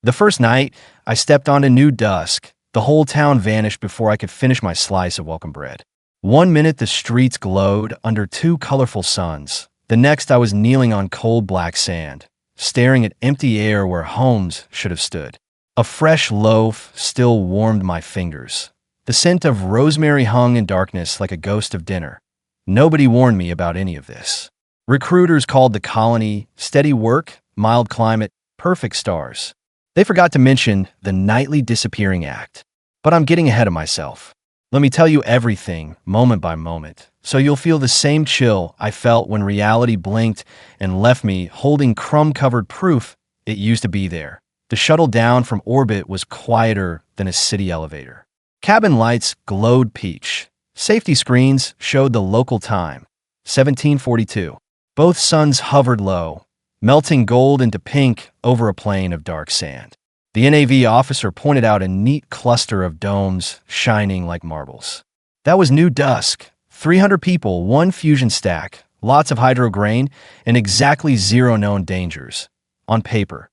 The first night, I stepped onto new Dusk. The whole town vanished before I could finish my slice of welcome bread. One minute the streets glowed under two colorful suns. The next I was kneeling on cold black sand, staring at empty air where homes should have stood. A fresh loaf still warmed my fingers. The scent of rosemary hung in darkness like a ghost of dinner. Nobody warned me about any of this. Recruiters called the colony steady work, mild climate, perfect stars. They forgot to mention the nightly disappearing act. But I'm getting ahead of myself. Let me tell you everything, moment by moment, so you'll feel the same chill I felt when reality blinked and left me holding crumb-covered proof it used to be there. The shuttle down from orbit was quieter than a city elevator. Cabin lights glowed peach. Safety screens showed the local time, 1742. Both suns hovered low, melting gold into pink over a plain of dark sand. The NAV officer pointed out a neat cluster of domes shining like marbles. That was New Dusk. 300 people, one fusion stack, lots of hydro grain, and exactly zero known dangers. On paper.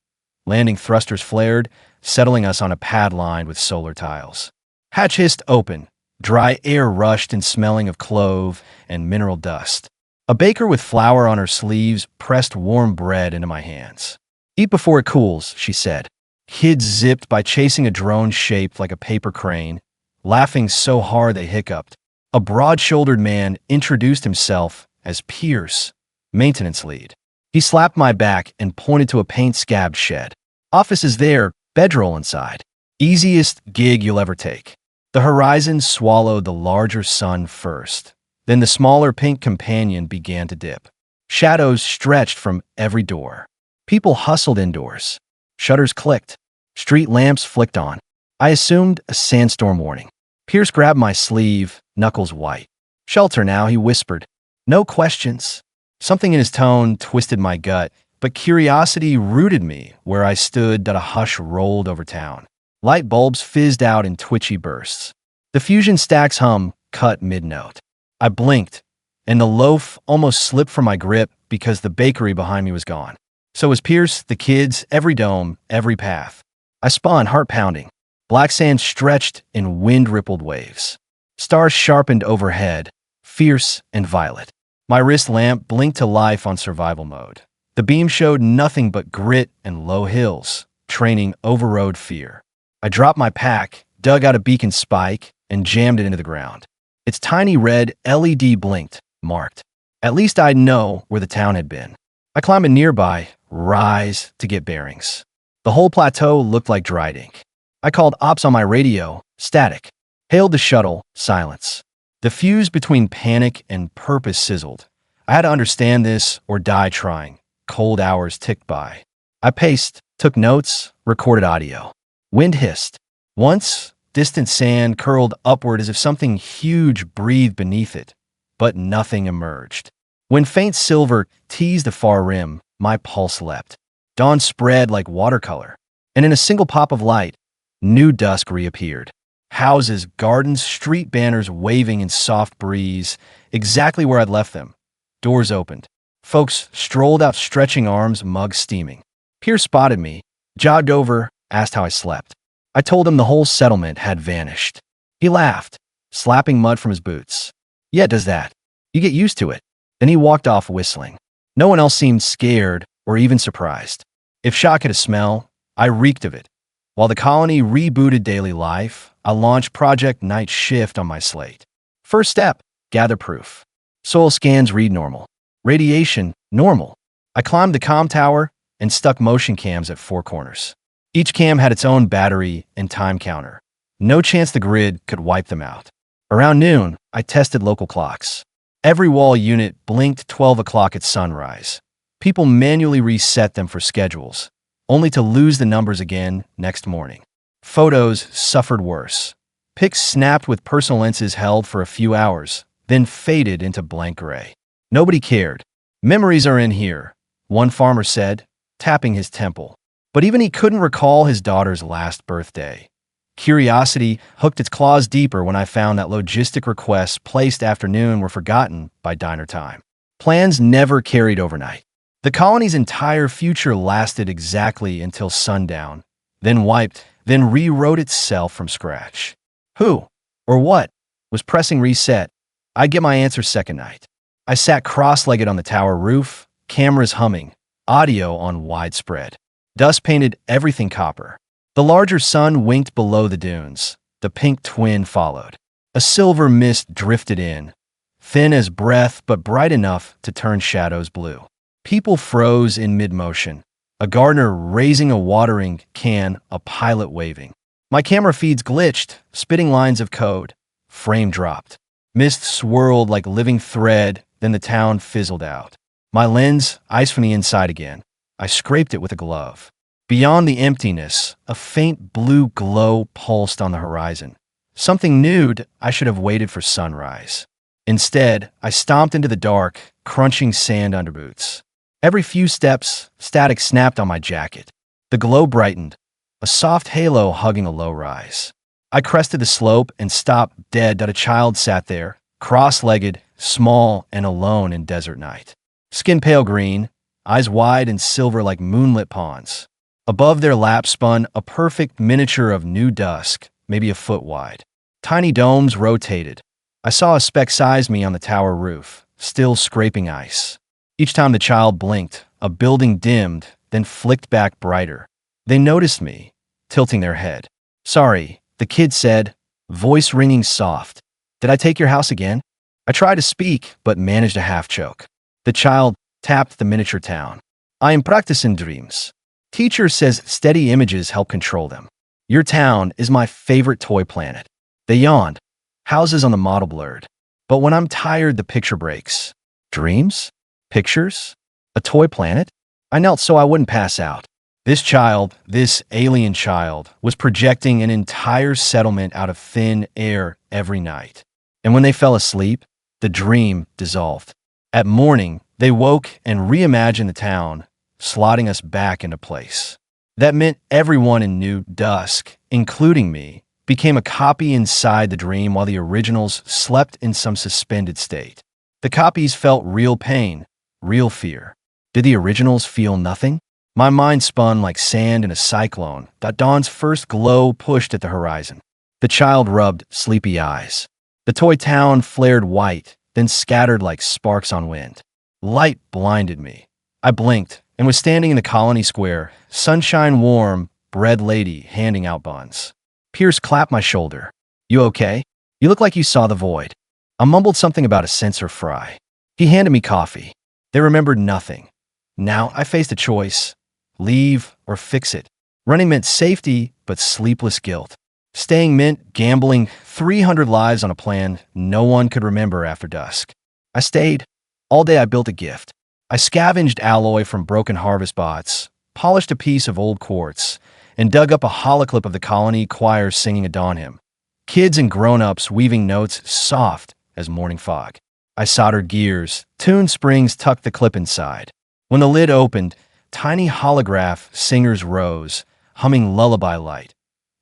Landing thrusters flared, settling us on a pad lined with solar tiles. Hatch hissed open. Dry air rushed in smelling of clove and mineral dust. A baker with flour on her sleeves pressed warm bread into my hands. "Eat before it cools," she said. Kids zipped by chasing a drone shaped like a paper crane, laughing so hard they hiccuped. A broad-shouldered man introduced himself as Pierce, maintenance lead. He slapped my back and pointed to a paint-scabbed shed. "Office is there, bedroll inside. Easiest gig you'll ever take." The horizon swallowed the larger sun first. Then the smaller pink companion began to dip. Shadows stretched from every door. People hustled indoors. Shutters clicked. Street lamps flicked on. I assumed a sandstorm warning. Pierce grabbed my sleeve, knuckles white. "Shelter now," he whispered. "No questions." Something in his tone twisted my gut, but curiosity rooted me where I stood that a hush rolled over town. Light bulbs fizzed out in twitchy bursts. The fusion stack's hum cut mid-note. I blinked, and the loaf almost slipped from my grip because the bakery behind me was gone. So was Pierce, the kids, every dome, every path. I spun, heart pounding. Black sand stretched in wind-rippled waves. Stars sharpened overhead, fierce and violet. My wrist lamp blinked to life on survival mode. The beam showed nothing but grit and low hills, training overrode fear. I dropped my pack, dug out a beacon spike, and jammed it into the ground. Its tiny red LED blinked, marked. At least I'd know where the town had been. I climbed a nearby rise to get bearings. The whole plateau looked like dried ink. I called ops on my radio, static. Hailed the shuttle, silence. The fuse between panic and purpose sizzled. I had to understand this or die trying. Cold hours ticked by. I paced, took notes, recorded audio. Wind hissed. Once, distant sand curled upward as if something huge breathed beneath it, but nothing emerged. When faint silver teased the far rim, my pulse leapt. Dawn spread like watercolor, and in a single pop of light, New Dusk reappeared. Houses, gardens, street banners waving in soft breeze, exactly where I'd left them. Doors opened. Folks strolled out, stretching arms, mugs steaming. Pierce spotted me, jogged over, asked how I slept. I told him the whole settlement had vanished. He laughed, slapping mud from his boots. "Yeah, it does that. You get used to it." Then he walked off whistling. No one else seemed scared or even surprised. If shock had a smell, I reeked of it. While the colony rebooted daily life, I launched Project Night Shift on my slate. First step, gather proof. Soil scans read normal. Radiation, normal. I climbed the comm tower and stuck motion cams at four corners. Each cam had its own battery and time counter. No chance the grid could wipe them out. Around noon, I tested local clocks. Every wall unit blinked 12 o'clock at sunrise. People manually reset them for schedules, only to lose the numbers again next morning. Photos suffered worse. Pics snapped with personal lenses held for a few hours, then faded into blank gray. Nobody cared. "Memories are in here," one farmer said, tapping his temple. But even he couldn't recall his daughter's last birthday. Curiosity hooked its claws deeper when I found that logistic requests placed afternoon were forgotten by diner time. Plans never carried overnight. The colony's entire future lasted exactly until sundown, then wiped, then rewrote itself from scratch. Who, or what, was pressing reset? I get my answer second night. I sat cross-legged on the tower roof, cameras humming, audio on widespread. Dust painted everything copper. The larger sun winked below the dunes. The pink twin followed. A silver mist drifted in, thin as breath but bright enough to turn shadows blue. People froze in mid-motion. A gardener raising a watering can, a pilot waving. My camera feeds glitched, spitting lines of code. Frame dropped. Mist swirled like living thread, then the town fizzled out. My lens, ice from the inside again. I scraped it with a glove. Beyond the emptiness, a faint blue glow pulsed on the horizon. Something nude. I should have waited for sunrise. Instead, I stomped into the dark, crunching sand under boots. Every few steps, static snapped on my jacket. The glow brightened, a soft halo hugging a low rise. I crested the slope and stopped dead that a child sat there, cross-legged, small, and alone in desert night. Skin pale green, eyes wide and silver like moonlit ponds. Above their lap spun a perfect miniature of new dusk, maybe a foot wide. Tiny domes rotated. I saw a speck size me on the tower roof, still scraping ice. Each time the child blinked, a building dimmed, then flicked back brighter. They noticed me, tilting their head. "Sorry," the kid said, voice ringing soft. "Did I take your house again?" I tried to speak, but managed a half choke. The child tapped the miniature town. "I am practicing dreams. Teacher says steady images help control them. Your town is my favorite toy planet." They yawned. Houses on the model blurred. But when I'm tired, the picture breaks. Dreams? Pictures? A toy planet? I knelt so I wouldn't pass out. This child, this alien child, was projecting an entire settlement out of thin air every night. And when they fell asleep, the dream dissolved. At morning, they woke and reimagined the town, slotting us back into place. That meant everyone in New Dusk, including me, became a copy inside the dream while the originals slept in some suspended state. The copies felt real pain, real fear. Did the originals feel nothing? My mind spun like sand in a cyclone. That dawn's first glow pushed at the horizon. The child rubbed sleepy eyes. The toy town flared white, then scattered like sparks on wind. Light blinded me. I blinked and was standing in the colony square, sunshine warm, bread lady handing out buns. Pierce clapped my shoulder. "You okay? You look like you saw the void." I mumbled something about a sensor fry. He handed me coffee. They remembered nothing. Now I faced a choice. Leave or fix it. Running meant safety, but sleepless guilt. Staying meant gambling 300 lives on a plan no one could remember after dusk. I stayed. All day I built a gift. I scavenged alloy from broken harvest bots, polished a piece of old quartz, and dug up a holoclip of the colony choir singing a dawn hymn. Kids and grown-ups weaving notes soft as morning fog. I soldered gears, tuned springs, tucked the clip inside. When the lid opened, tiny holograph singers rose, humming lullaby light.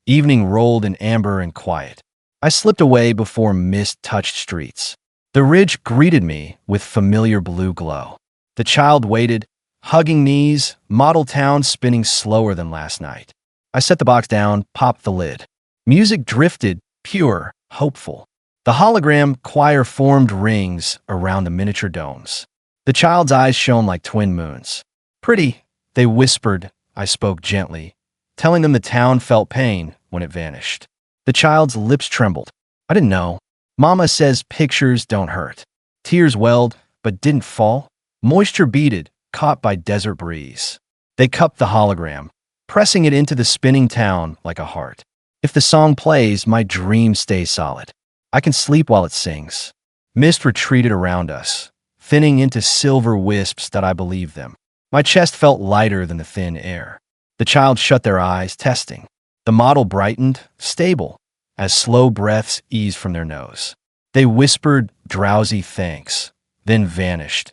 Evening rolled in amber and quiet. I slipped away before mist touched streets. The ridge greeted me with familiar blue glow. The child waited, hugging knees, model town spinning slower than last night. I set the box down, popped the lid. Music drifted, pure, hopeful. The hologram choir formed rings around the miniature domes. The child's eyes shone like twin moons. "Pretty," they whispered. I spoke gently, telling them the town felt pain when it vanished. The child's lips trembled. "I didn't know. Mama says pictures don't hurt." Tears welled, but didn't fall. Moisture beaded, caught by desert breeze. They cupped the hologram, pressing it into the spinning town like a heart. If the song plays, my dream stays solid. I can sleep while it sings. Mist retreated around us, thinning into silver wisps that I believed them. My chest felt lighter than the thin air. The child shut their eyes, testing. The model brightened, stable, as slow breaths eased from their nose. They whispered drowsy thanks, then vanished.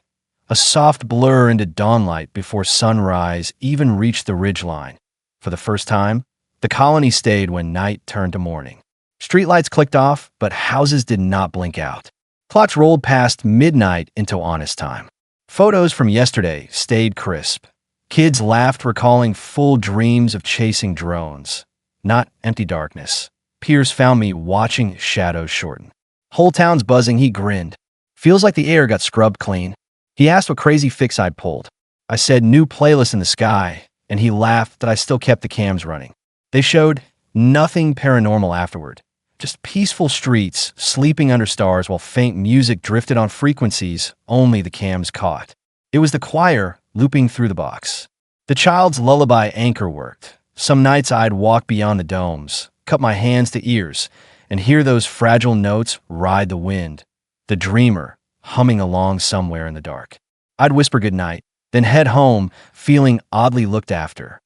A soft blur into dawnlight before sunrise even reached the ridgeline. For the first time, the colony stayed when night turned to morning. Streetlights clicked off, but houses did not blink out. Clocks rolled past midnight into honest time. Photos from yesterday stayed crisp. Kids laughed, recalling full dreams of chasing drones, not empty darkness. Peers found me watching shadows shorten. Whole town's buzzing, he grinned. Feels like the air got scrubbed clean. He asked what crazy fix I'd pulled. I said new playlist in the sky, and he laughed that I still kept the cams running. They showed nothing paranormal afterward. Just peaceful streets, sleeping under stars while faint music drifted on frequencies only the cams caught. It was the choir looping through the box. The child's lullaby anchor worked. Some nights I'd walk beyond the domes, cup my hands to ears, and hear those fragile notes ride the wind. The dreamer humming along somewhere in the dark. I'd whisper goodnight, then head home, feeling oddly looked after.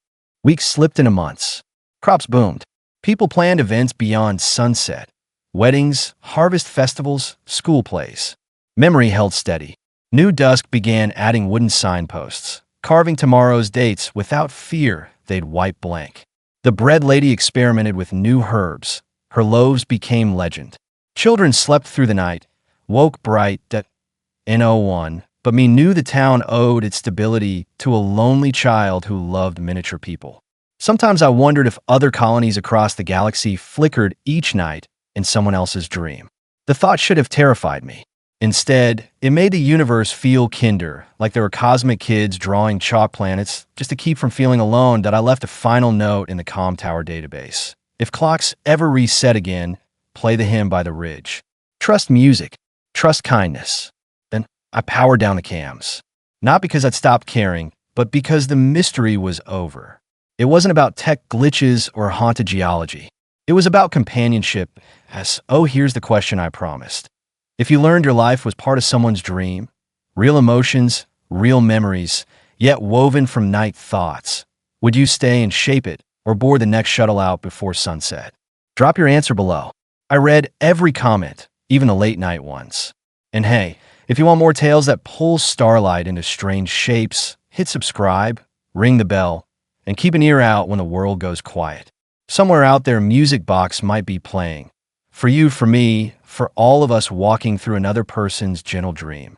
Weeks slipped into months. Crops boomed. People planned events beyond sunset. Weddings, harvest festivals, school plays. Memory held steady. New Dusk began adding wooden signposts, carving tomorrow's dates without fear they'd wipe blank. The bread lady experimented with new herbs. Her loaves became legend. Children slept through the night, woke bright at N01, but me knew the town owed its stability to a lonely child who loved miniature people. Sometimes I wondered if other colonies across the galaxy flickered each night in someone else's dream. The thought should have terrified me. Instead, it made the universe feel kinder, like there were cosmic kids drawing chalk planets just to keep from feeling alone. That I left a final note in the comm tower database. If clocks ever reset again, play the hymn by the ridge. Trust music. Trust kindness. Then I powered down the cams. Not because I'd stopped caring, but because the mystery was over. It wasn't about tech glitches or haunted geology. It was about companionship. Here's the question I promised. If you learned your life was part of someone's dream, real emotions, real memories, yet woven from night thoughts, would you stay and shape it or board the next shuttle out before sunset? Drop your answer below. I read every comment, even the late night ones. And hey, if you want more tales that pull starlight into strange shapes, hit subscribe, ring the bell, and keep an ear out when the world goes quiet. Somewhere out there, music box might be playing. For you, for me, for all of us walking through another person's gentle dream.